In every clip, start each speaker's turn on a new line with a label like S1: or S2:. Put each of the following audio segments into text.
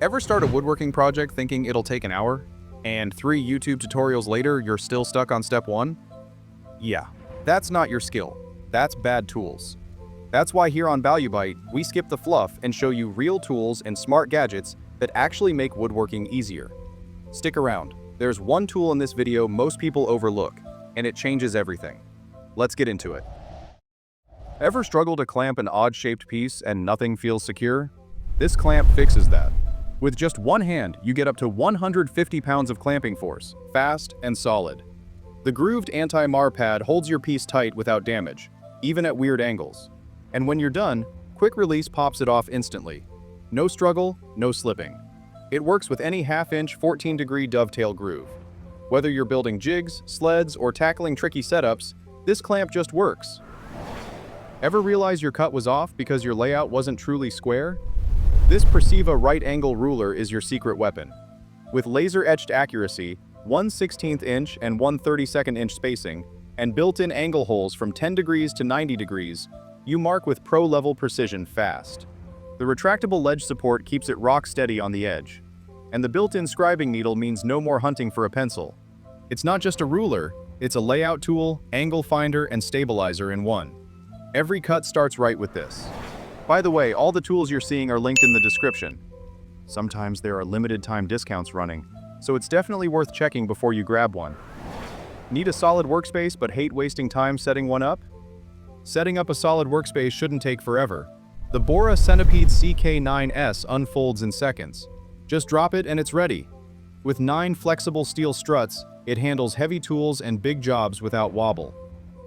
S1: Ever start a woodworking project thinking it'll take an hour? And 3 YouTube tutorials later, you're still stuck on step 1? Yeah, that's not your skill. That's bad tools. That's why here on Value Bite, we skip the fluff and show you real tools and smart gadgets that actually make woodworking easier. Stick around. There's one tool in this video most people overlook, and it changes everything. Let's get into it. Ever struggle to clamp an odd-shaped piece and nothing feels secure? This clamp fixes that. With just one hand, you get up to 150 pounds of clamping force, fast and solid. The grooved anti-mar pad holds your piece tight without damage, even at weird angles. And when you're done, quick release pops it off instantly. No struggle, no slipping. It works with any half-inch 14-degree dovetail groove. Whether you're building jigs, sleds, or tackling tricky setups, this clamp just works. Ever realize your cut was off because your layout wasn't truly square? This Preciva right-angle ruler is your secret weapon. With laser-etched accuracy, 1/16 inch and 1/32 inch spacing, and built-in angle holes from 10 degrees to 90 degrees, you mark with pro-level precision fast. The retractable ledge support keeps it rock steady on the edge. And the built-in scribing needle means no more hunting for a pencil. It's not just a ruler, it's a layout tool, angle finder, and stabilizer in one. Every cut starts right with this. By the way, all the tools you're seeing are linked in the description. Sometimes there are limited time discounts running, so it's definitely worth checking before you grab one. Need a solid workspace but hate wasting time setting one up? Setting up a solid workspace shouldn't take forever. The Bora Centipede CK9S unfolds in seconds. Just drop it and it's ready. With 9 flexible steel struts, it handles heavy tools and big jobs without wobble.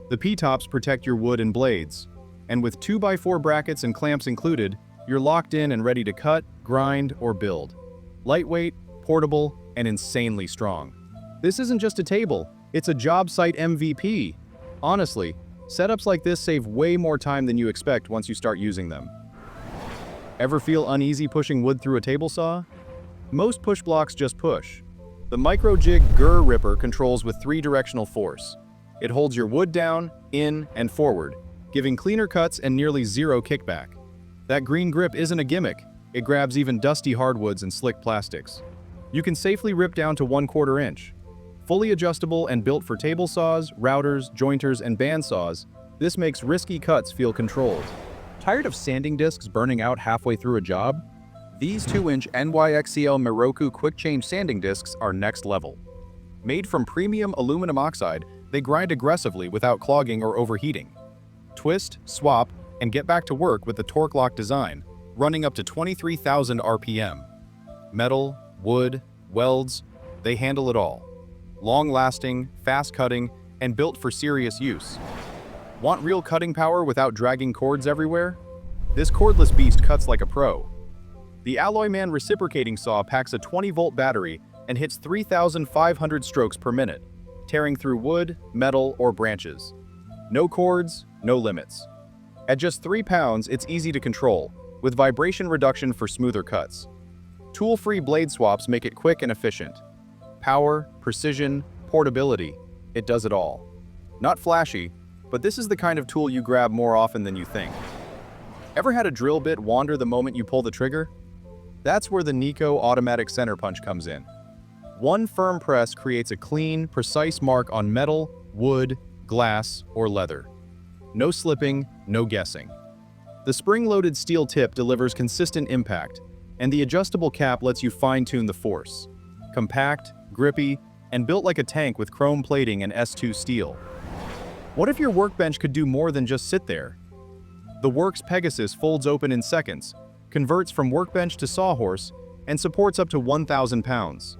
S1: The P-tops protect your wood and blades. And with 2x4 brackets and clamps included, you're locked in and ready to cut, grind, or build. Lightweight, portable, and insanely strong. This isn't just a table, it's a job site MVP. Honestly, setups like this save way more time than you expect once you start using them. Ever feel uneasy pushing wood through a table saw? Most push blocks just push. The MICROJIG GRR-RIPPER controls with 3-directional force. It holds your wood down, in, and forward, giving cleaner cuts and nearly zero kickback. That green grip isn't a gimmick, it grabs even dusty hardwoods and slick plastics. You can safely rip down to 1/4 inch. Fully adjustable and built for table saws, routers, jointers, and band saws, this makes risky cuts feel controlled. Tired of sanding discs burning out halfway through a job? These 2-inch NYXCL Miroku quick change sanding discs are next level. Made from premium aluminum oxide, they grind aggressively without clogging or overheating. Twist, swap, and get back to work with the torque lock design, running up to 23,000 RPM. Metal, wood, welds, they handle it all. Long-lasting, fast-cutting, and built for serious use. Want real cutting power without dragging cords everywhere? This cordless beast cuts like a pro. The Alloyman Reciprocating Saw packs a 20-volt battery and hits 3,500 strokes per minute, tearing through wood, metal, or branches. No cords, no limits. At just 3 pounds, it's easy to control, with vibration reduction for smoother cuts. Tool-free blade swaps make it quick and efficient. Power, precision, portability, it does it all. Not flashy, but this is the kind of tool you grab more often than you think. Ever had a drill bit wander the moment you pull the trigger? That's where the NEIKO automatic center punch comes in. One firm press creates a clean, precise mark on metal, wood, glass, or leather. No slipping, no guessing. The spring-loaded steel tip delivers consistent impact, and the adjustable cap lets you fine-tune the force. Compact, grippy, and built like a tank with chrome plating and S2 steel. What if your workbench could do more than just sit there? The Works Pegasus folds open in seconds, converts from workbench to sawhorse, and supports up to 1,000 pounds.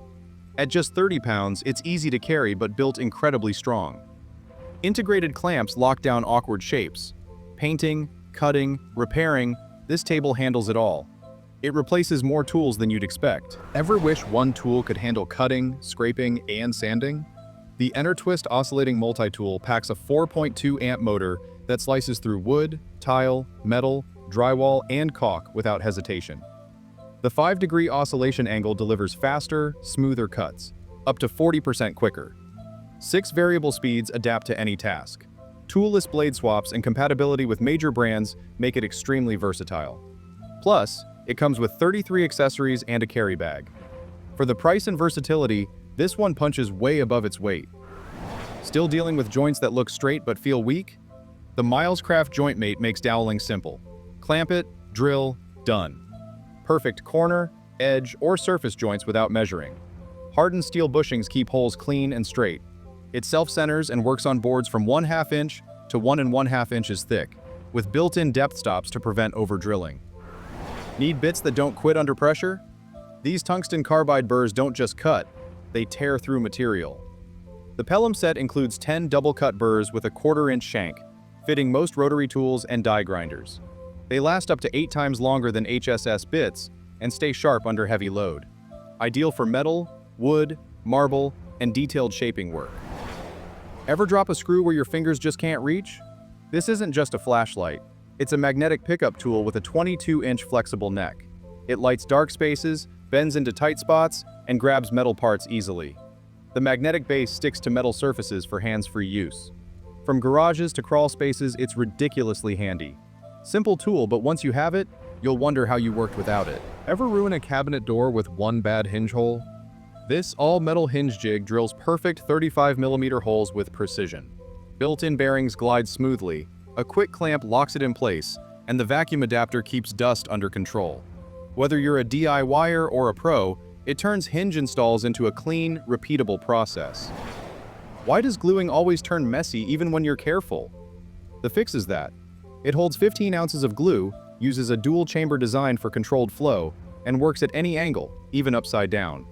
S1: At just 30 pounds, it's easy to carry but built incredibly strong. Integrated clamps lock down awkward shapes. Painting, cutting, repairing, this table handles it all. It replaces more tools than you'd expect. Ever wish one tool could handle cutting, scraping, and sanding? The ENERTWIST Oscillating Multi-Tool packs a 4.2 amp motor that slices through wood, tile, metal, drywall, and caulk without hesitation. The 5-degree oscillation angle delivers faster, smoother cuts, up to 40% quicker. 6 variable speeds adapt to any task. Toolless blade swaps and compatibility with major brands make it extremely versatile. Plus, It comes with 33 accessories and a carry bag. For the price and versatility, this one punches way above its weight. Still dealing with joints that look straight but feel weak? The Milescraft Joint Mate makes doweling simple. Clamp it, drill, done. Perfect corner, edge, or surface joints without measuring. Hardened steel bushings keep holes clean and straight. It self-centers and works on boards from 1/2 inch to 1 1/2 inches thick, with built-in depth stops to prevent over-drilling. Need bits that don't quit under pressure? These tungsten carbide burrs don't just cut, they tear through material. The Pelham set includes 10 double-cut burrs with a 1/4 inch shank, fitting most rotary tools and die grinders. They last up to 8 times longer than HSS bits and stay sharp under heavy load. Ideal for metal, wood, marble, and detailed shaping work. Ever drop a screw where your fingers just can't reach? This isn't just a flashlight. It's a magnetic pickup tool with a 22-inch flexible neck. It lights dark spaces, bends into tight spots, and grabs metal parts easily. The magnetic base sticks to metal surfaces for hands-free use. From garages to crawl spaces, it's ridiculously handy. Simple tool, but once you have it, you'll wonder how you worked without it. Ever ruin a cabinet door with one bad hinge hole? This all-metal hinge jig drills perfect 35mm holes with precision. Built-in bearings glide smoothly, a quick clamp locks it in place, and the vacuum adapter keeps dust under control. Whether you're a DIYer or a pro, it turns hinge installs into a clean, repeatable process. Why does gluing always turn messy even when you're careful? The fix is that. It holds 15 ounces of glue, uses a dual-chamber design for controlled flow, and works at any angle, even upside down.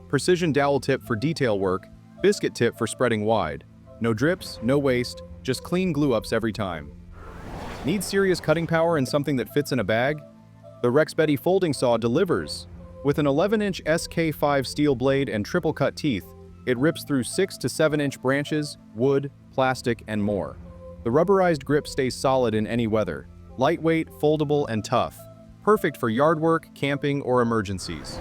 S1: Precision dowel tip for detail work, biscuit tip for spreading wide. No drips, no waste, just clean glue-ups every time. Need serious cutting power and something that fits in a bag? The REXBETI Folding Saw delivers. With an 11-inch SK5 steel blade and triple-cut teeth, it rips through 6 to 7-inch branches, wood, plastic, and more. The rubberized grip stays solid in any weather. Lightweight, foldable, and tough. Perfect for yard work, camping, or emergencies.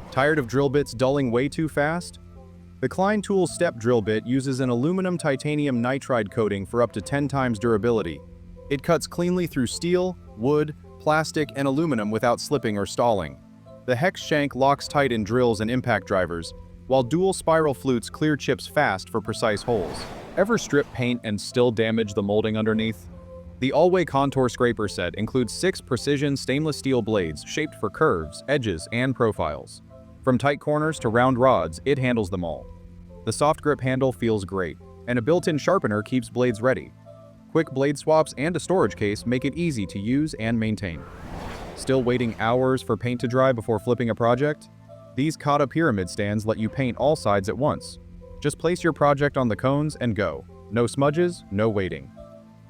S1: Tired of drill bits dulling way too fast? The Klein Tools step drill bit uses an aluminum titanium nitride coating for up to 10 times durability. It cuts cleanly through steel, wood, plastic, and aluminum without slipping or stalling. The hex shank locks tight in drills and impact drivers, while dual spiral flutes clear chips fast for precise holes. Ever strip paint and still damage the molding underneath? The Allway Contour Scraper set includes 6 precision stainless steel blades shaped for curves, edges, and profiles. From tight corners to round rods, it handles them all. The soft grip handle feels great, and a built-in sharpener keeps blades ready. Quick blade swaps and a storage case make it easy to use and maintain. Still waiting hours for paint to dry before flipping a project? These KATA pyramid stands let you paint all sides at once. Just place your project on the cones and go. No smudges, no waiting.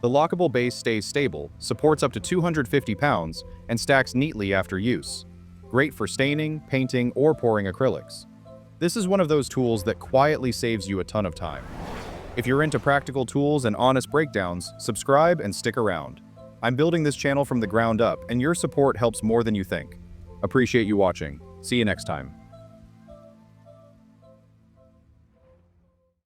S1: The lockable base stays stable, supports up to 250 pounds, and stacks neatly after use. Great for staining, painting, or pouring acrylics. This is one of those tools that quietly saves you a ton of time. If you're into practical tools and honest breakdowns, subscribe and stick around. I'm building this channel from the ground up, and your support helps more than you think. Appreciate you watching. See you next time.